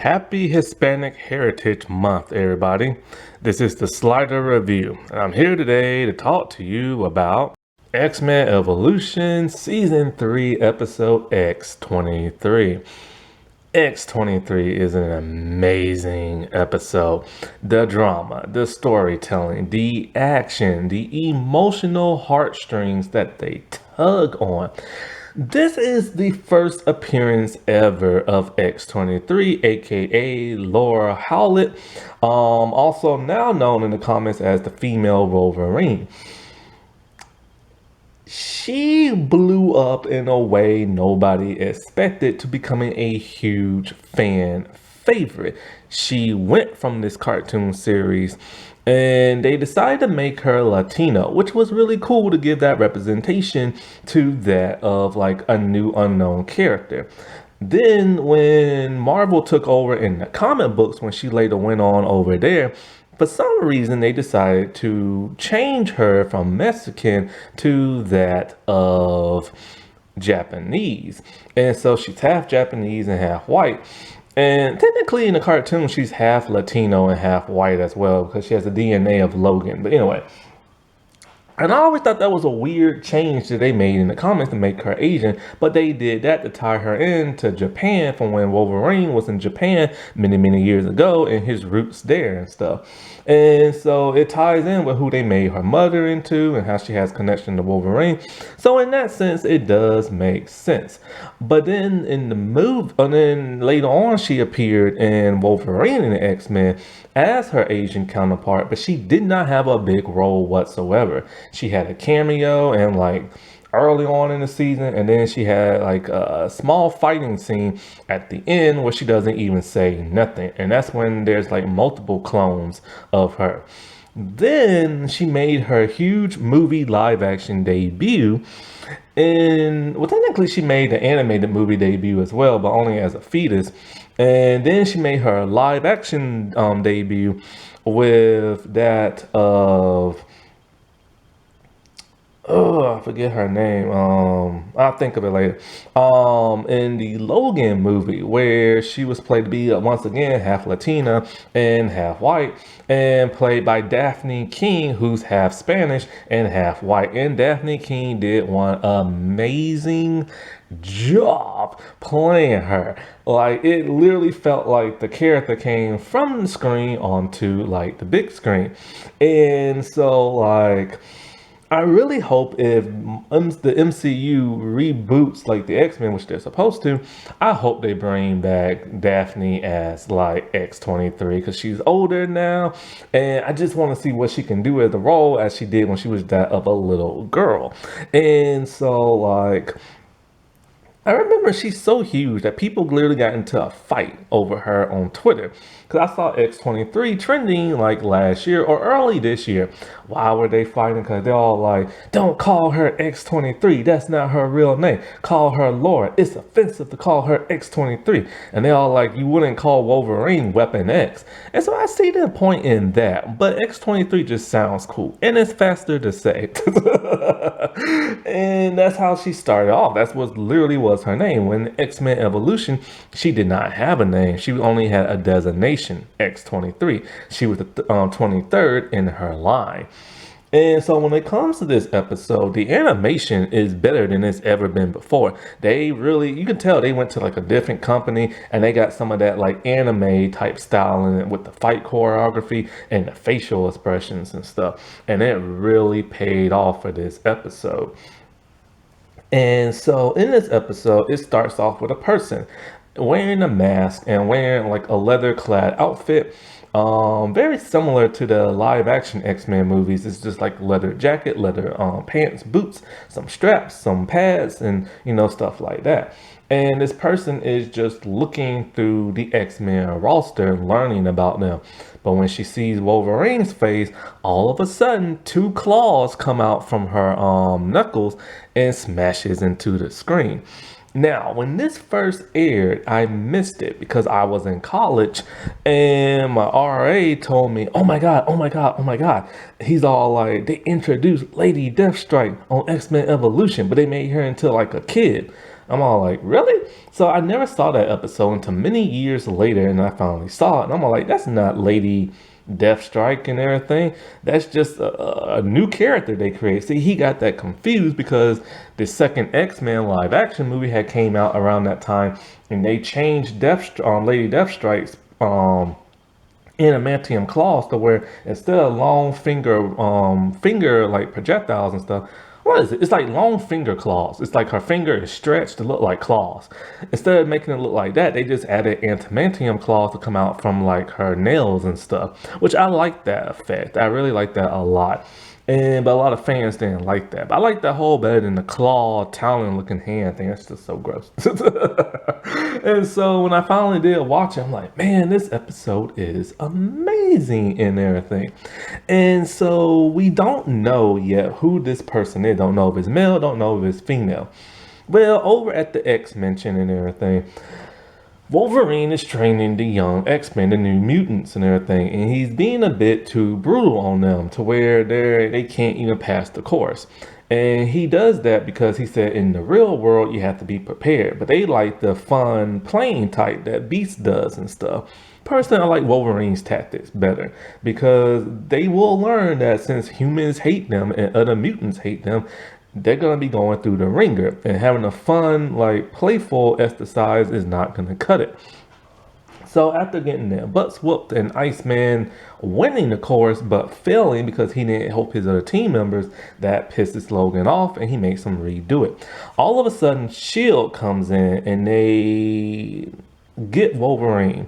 Happy Hispanic Heritage Month, everybody. This is the Slider Review, and I'm here today to talk to you about X-Men Evolution Season 3, Episode X23. X23 is an amazing episode. The drama, the storytelling, the action, the emotional heartstrings that they tug on. This is the first appearance ever of X23, aka Laura Howlett, also now known in the comics as the female Wolverine. She blew up in a way nobody expected to becoming a huge fan favorite. She went from this cartoon series and they decided to make her Latino, which was really cool to give that representation to that of like a new unknown character. Then when Marvel took over in the comic books, when she later went on over there, for some reason they decided to change her from Mexican to that of Japanese. And so she's half Japanese and half white. And technically in the cartoon, she's half Latino and half white as well because she has the DNA of Logan. But anyway, and I always thought that was a weird change that they made in the comics to make her Asian, but they did that to tie her into Japan from when Wolverine was in Japan many, many years ago and his roots there and stuff. And so it ties in with who they made her mother into and how she has connection to Wolverine. So in that sense, it does make sense. But then in the movie, and then later on, she appeared in Wolverine in the X-Men as her Asian counterpart, but she did not have a big role whatsoever. She had a cameo and like early on in the season, and then she had like a small fighting scene at the end where she doesn't even say nothing, and that's when there's like multiple clones of her. Then she made her huge movie live action debut, and well, technically she made the animated movie debut as well, but only as a fetus. And then she made her live action debut with that of I forget her name. I'll think of it later. In the Logan movie, where she was played to be once again half Latina and half white, and played by Daphne King, who's half Spanish and half white. And Daphne King did one amazing job playing her. Like, it literally felt like the character came from the screen onto like the big screen. And so like, I really hope if the MCU reboots like the X-Men, which they're supposed to, I hope they bring back Daphne as like X23 because she's older now, and I just want to see what she can do as the role as she did when she was that of a little girl. And so like, I remember she's so huge that people literally got into a fight over her on Twitter. Because I saw X23 trending like last year or early this year. Why were they fighting? Because they're all like, don't call her X23. That's not her real name. Call her Laura. It's offensive to call her X23. And they all like, you wouldn't call Wolverine Weapon X. And so I see the point in that. But X23 just sounds cool. And it's faster to say. And that's how she started off. That's what literally was her name. When X-Men Evolution, she did not have a name. She only had a designation, X23. She was the 23rd in her line. And so when it comes to this episode, the animation is better than it's ever been before. They really, you can tell they went to like a different company and they got some of that like anime type style in it with the fight choreography and the facial expressions and stuff. And it really paid off for this episode. And so in this episode, it starts off with a person wearing a mask and wearing like a leather clad outfit. Very similar to the live action X-Men movies. It's just like leather jacket, leather pants, boots, some straps, some pads, and you know, stuff like that. And this person is just looking through the X-Men roster, learning about them. But when she sees Wolverine's face, all of a sudden, two claws come out from her knuckles and smashes into the screen. Now, when this first aired, I missed it because I was in college and my RA told me, oh my God, oh my God, oh my God. He's all like, they introduced Lady Deathstrike on X-Men Evolution, but they made her into like a kid. I'm all like, really? So I never saw that episode until many years later, and I finally saw it. And I'm all like, that's not Lady Deathstrike and everything. That's just a new character they created. See, he got that confused because the second X-Men live action movie had came out around that time, and they changed Lady Deathstrike's adamantium claws to where instead of long finger like projectiles and stuff, what is it? It's like long finger claws. It's like her finger is stretched to look like claws. Instead of making it look like that, they just added adamantium claws to come out from like her nails and stuff, which I like that effect. I really like that a lot. But a lot of fans didn't like that. But I like that whole better than the claw, talon looking hand thing. That's just so gross. And so when I finally did watch it, I'm like, man, this episode is amazing and everything. And so we don't know yet who this person is. Don't know if it's male, don't know if it's female. Well, over at the X-Men and everything, Wolverine is training the young X-Men, the New Mutants and everything, and he's being a bit too brutal on them to where they can't even pass the course. And he does that because he said in the real world you have to be prepared, but they like the fun playing type that Beast does and stuff. Personally, I like Wolverine's tactics better because they will learn that since humans hate them and other mutants hate them, they're going to be going through the ringer, and having a fun, like playful exercise is not going to cut it. So after getting their butts whooped and Iceman winning the course but failing because he didn't help his other team members, that pisses Logan off and he makes them redo it. All of a sudden, S.H.I.E.L.D. comes in and they get Wolverine.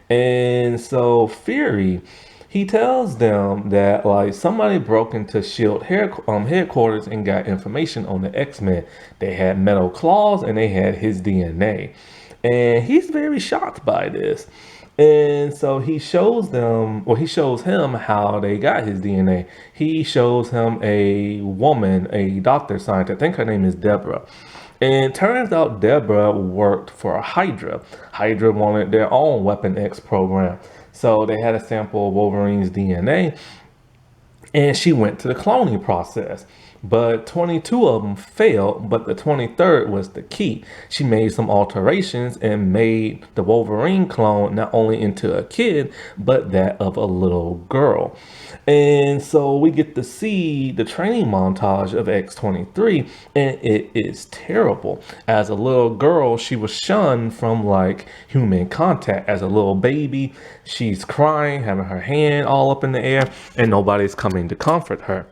And so Fury, he tells them that like somebody broke into S.H.I.E.L.D. headquarters and got information on the X-Men. They had metal claws and they had his DNA. And he's very shocked by this. And so he shows them, he shows him how they got his DNA. He shows him a woman, a doctor scientist. I think her name is Deborah. And it turns out Deborah worked for Hydra. Hydra wanted their own Weapon X program. So they had a sample of Wolverine's DNA, and she went to the cloning process. But 22 of them failed, but the 23rd was the key. She made some alterations and made the Wolverine clone not only into a kid, but that of a little girl. And so we get to see the training montage of X23, and it is terrible. As a little girl, she was shunned from like human contact. As a little baby, she's crying, having her hand all up in the air, and nobody's coming to comfort her.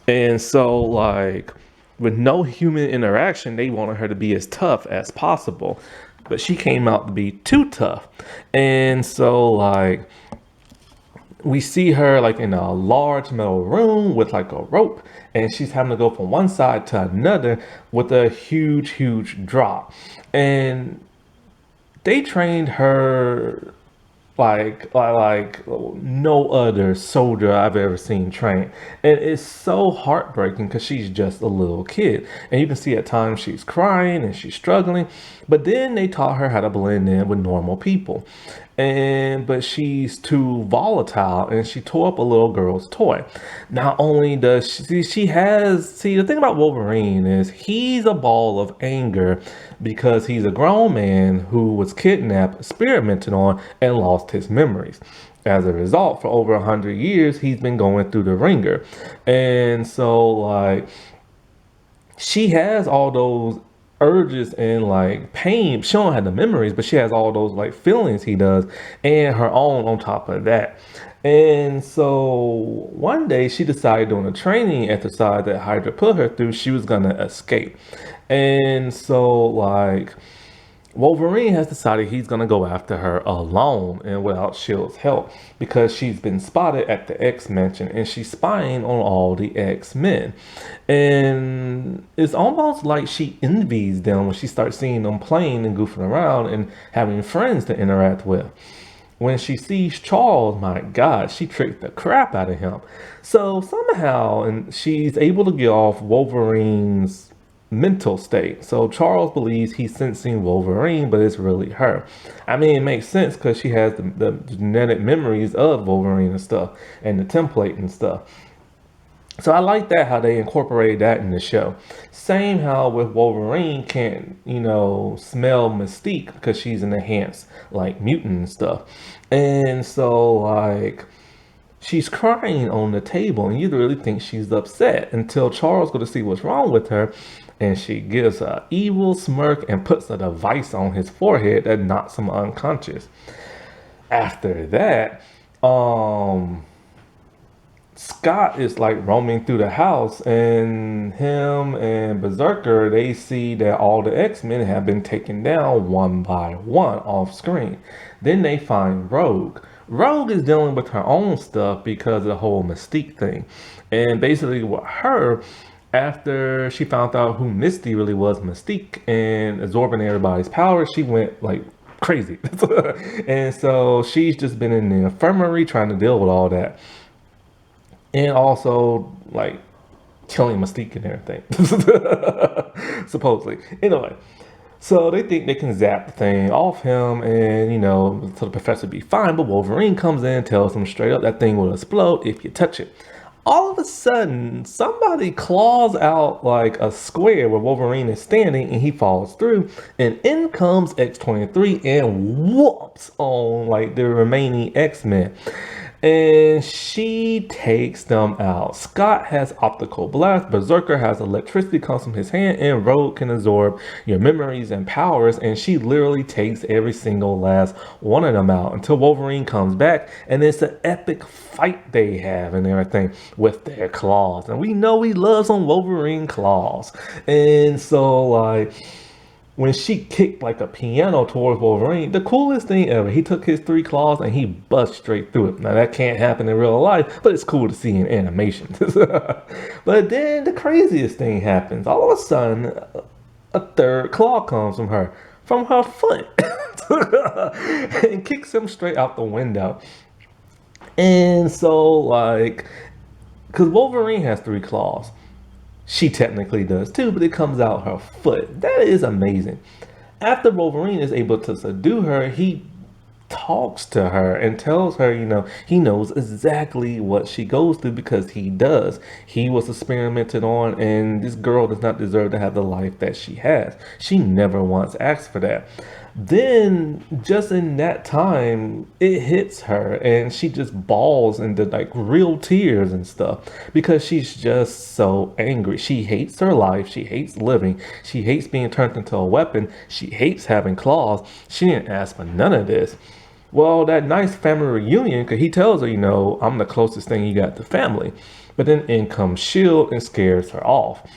And so, like, with no human interaction, they wanted her to be as tough as possible. But she came out to be too tough. And so, like, we see her, like, in a large metal room with, like, a rope. And she's having to go from one side to another with a huge, huge drop. And they trained her like no other soldier I've ever seen train. And it's so heartbreaking because she's just a little kid. And you can see at times she's crying and she's struggling. But then they taught her how to blend in with normal people. But she's too volatile and she tore up a little girl's toy. Not only does the thing about Wolverine is he's a ball of anger because he's a grown man who was kidnapped, experimented on, and lost his memories. As a result, for over 100 years, he's been going through the ringer. And so, like, she has all those urges and like pain. She don't have the memories, but she has all those like feelings he does, and her own on top of that. And so one day she decided during a training exercise that Hydra put her through, she was gonna escape. And so like Wolverine has decided he's going to go after her alone and without S.H.I.E.L.D's help because she's been spotted at the X-Mansion and she's spying on all the X-Men. And it's almost like she envies them when she starts seeing them playing and goofing around and having friends to interact with. When she sees Charles, my God, she tricked the crap out of him. So somehow, and she's able to get off Wolverine's mental state. So Charles believes he's sensing Wolverine, but it's really her. I mean, it makes sense because she has the genetic memories of Wolverine and stuff and the template and stuff. So I like that how they incorporated that in the show. Same how with Wolverine can't, smell Mystique because she's an enhanced like mutant and stuff. And so like she's crying on the table and you really think she's upset until Charles goes to see what's wrong with her, and she gives a evil smirk and puts a device on his forehead that knocks him unconscious. After that, Scott is like roaming through the house, and him and Berserker, they see that all the X-Men have been taken down one by one off screen. Then they find Rogue. Rogue is dealing with her own stuff because of the whole Mystique thing. And basically with her, after she found out who Misty really was, Mystique, and absorbing everybody's power, she went like crazy. And so she's just been in the infirmary trying to deal with all that, and also like killing Mystique and everything, supposedly. Anyway, so they think they can zap the thing off him, and so the professor be fine. But Wolverine comes in and tells him straight up that thing will explode if you touch it. All of a sudden, somebody claws out like a square where Wolverine is standing, and he falls through, and in comes X23 and whoops on like the remaining X-Men. And she takes them out. Scott has optical blast, Berserker has electricity comes from his hand, and Rogue can absorb your memories and powers, and she literally takes every single last one of them out until Wolverine comes back, and it's an epic fight they have and everything with their claws. And we know he loves some Wolverine claws. And so like when she kicked like a piano towards Wolverine, the coolest thing ever. He took his 3 claws and he bust straight through it. Now that can't happen in real life, but it's cool to see in animation. But then the craziest thing happens. All of a sudden, a 3rd claw comes from her foot, and kicks him straight out the window. And so like, because Wolverine has 3 claws. She technically does too, but it comes out her foot. That is amazing. After Wolverine is able to subdue her, he talks to her and tells her, he knows exactly what she goes through because he does. He was experimented on, and this girl does not deserve to have the life that she has. She never once asked for that. Then, just in that time, it hits her, and she just bawls into like real tears and stuff because she's just so angry. She hates her life. She hates living. She hates being turned into a weapon. She hates having claws. She didn't ask for none of this. Well, that nice family reunion, because he tells her, I'm the closest thing you got to family. But then in comes S.H.I.E.L.D. and scares her off.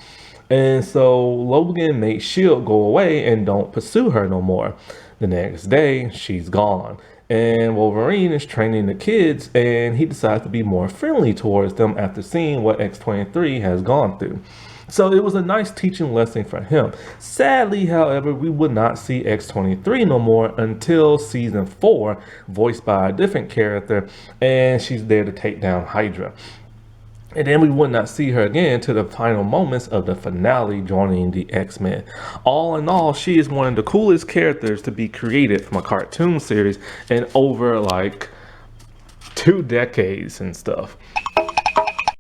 And so Logan makes S.H.I.E.L.D. go away and don't pursue her no more. The next day, she's gone. And Wolverine is training the kids, and he decides to be more friendly towards them after seeing what X23 has gone through. So it was a nice teaching lesson for him. Sadly, however, we would not see X23 no more until season 4, voiced by a different character, and she's there to take down Hydra. And then we would not see her again to the final moments of the finale joining the X-Men. All in all, she is one of the coolest characters to be created from a cartoon series in over like 2 decades and stuff.